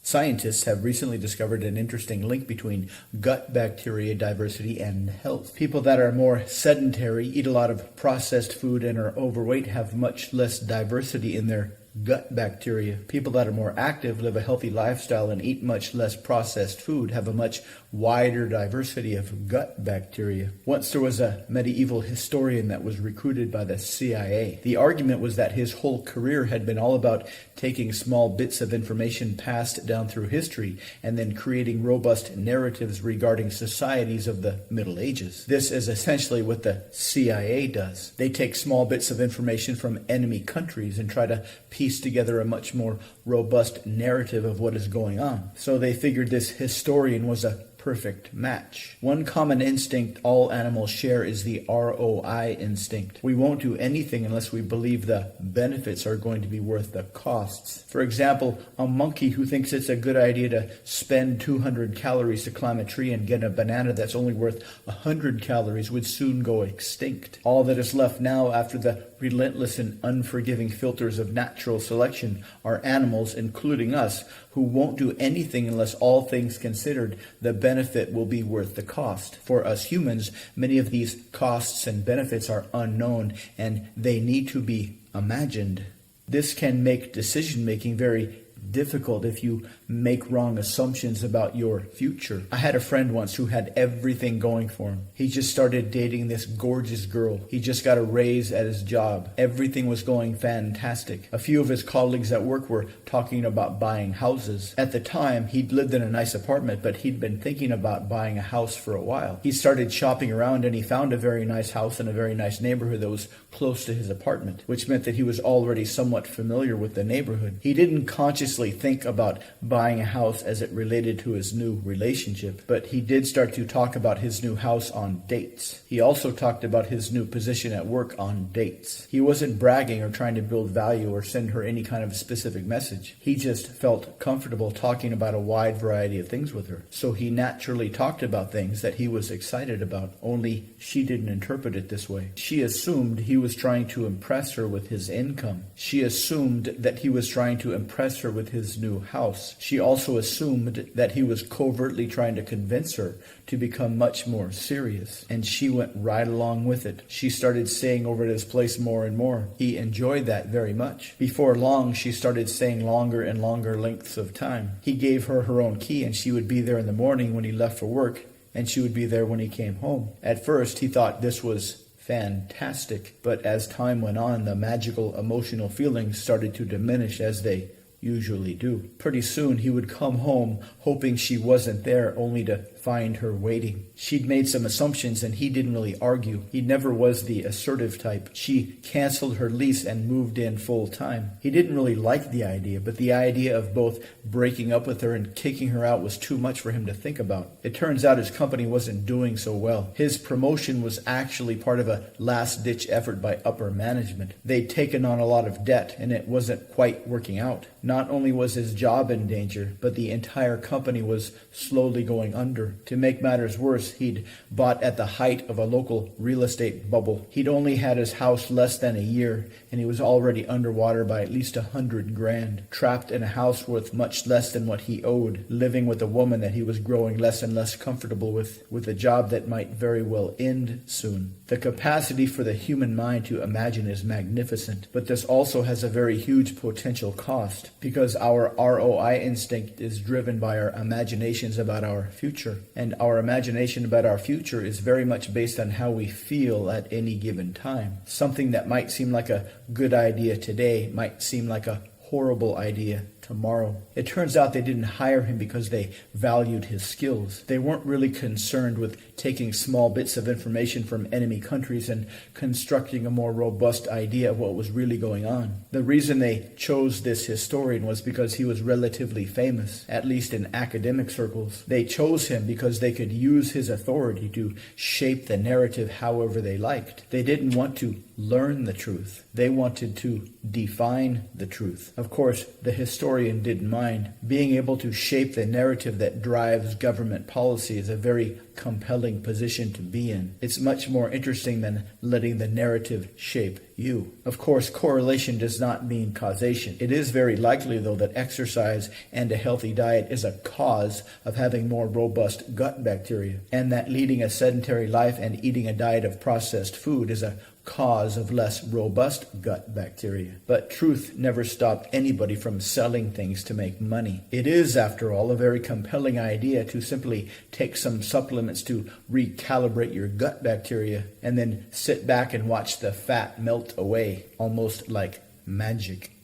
Scientists have recently discovered an interesting link between gut bacteria diversity and health. People that are more sedentary, eat a lot of processed food, and are overweight have much less diversity in their gut bacteria. People that are more active, live a healthy lifestyle, and eat much less processed food have a much wider diversity of gut bacteria. Once there was a medieval historian that was recruited by the CIA. The argument was that his whole career had been all about taking small bits of information passed down through history and then creating robust narratives regarding societies of the Middle Ages. This is essentially what the CIA does. They take small bits of information from enemy countries and try to piece together a much more robust narrative of what is going on. So they figured this historian was a perfect match. One common instinct all animals share is the ROI instinct. We won't do anything unless we believe the benefits are going to be worth the costs. For example, a monkey who thinks it's a good idea to spend 200 calories to climb a tree and get a banana that's only worth 100 calories would soon go extinct. All that is left now after the relentless and unforgiving filters of natural selection are animals, including us, who won't do anything unless, all things considered, the benefit will be worth the cost. For us humans, many of these costs and benefits are unknown, and they need to be imagined. This can make decision-making very difficult if you make wrong assumptions about your future. I had a friend once who had everything going for him. He just started dating this gorgeous girl. He just got a raise at his job. Everything was going fantastic. A few of his colleagues at work were talking about buying houses. At the time, he'd lived in a nice apartment, but he'd been thinking about buying a house for a while. He started shopping around and he found a very nice house in a very nice neighborhood that was close to his apartment, which meant that he was already somewhat familiar with the neighborhood. He didn't consciously think about buying a house as it related to his new relationship, but he did start to talk about his new house on dates. He also talked about his new position at work on dates. He wasn't bragging or trying to build value or send her any kind of specific message. He just felt comfortable talking about a wide variety of things with her. So he naturally talked about things that he was excited about, only she didn't interpret it this way. She assumed he was trying to impress her with his income. She assumed that he was trying to impress her with his new house. She also assumed that he was covertly trying to convince her to become much more serious, and she went right along with it. She started staying over at his place more and more. He enjoyed that very much. Before long, she started staying longer and longer lengths of time. He gave her her own key, and she would be there in the morning when he left for work, and she would be there when he came home. At first, he thought this was fantastic, but as time went on, the magical emotional feelings started to diminish, as they usually do. Pretty soon he would come home hoping she wasn't there, only to find her waiting. She'd made some assumptions and he didn't really argue. He never was the assertive type. She canceled her lease and moved in full time. He didn't really like the idea, but the idea of both breaking up with her and kicking her out was too much for him to think about. It turns out his company wasn't doing so well. His promotion was actually part of a last-ditch effort by upper management. They'd taken on a lot of debt and it wasn't quite working out. Not only was his job in danger, but the entire company was slowly going under. To make matters worse, he'd bought at the height of a local real estate bubble. He'd only had his house less than a year, and he was already underwater by at least $100,000, trapped in a house worth much less than what he owed, living with a woman that he was growing less and less comfortable with a job that might very well end soon. The capacity for the human mind to imagine is magnificent, but this also has a very huge potential cost, because our ROI instinct is driven by our imaginations about our future. And our imagination about our future is very much based on how we feel at any given time. Something that might seem like a good idea today might seem like a horrible idea tomorrow. It turns out they didn't hire him because they valued his skills. They weren't really concerned with taking small bits of information from enemy countries and constructing a more robust idea of what was really going on. The reason they chose this historian was because he was relatively famous, at least in academic circles. They chose him because they could use his authority to shape the narrative however they liked. They didn't want to learn the truth. They wanted to define the truth. Of course, the historian historian didn't mind. Being able to shape the narrative that drives government policy is a very compelling position to be in. It's much more interesting than letting the narrative shape you. Of course, correlation does not mean causation. It is very likely, though, that exercise and a healthy diet is a cause of having more robust gut bacteria, and that leading a sedentary life and eating a diet of processed food is a cause of less robust gut bacteria. But truth never stopped anybody from selling things to make money. It is, after all, a very compelling idea to simply take some supplements to recalibrate your gut bacteria and then sit back and watch the fat melt away, almost like magic.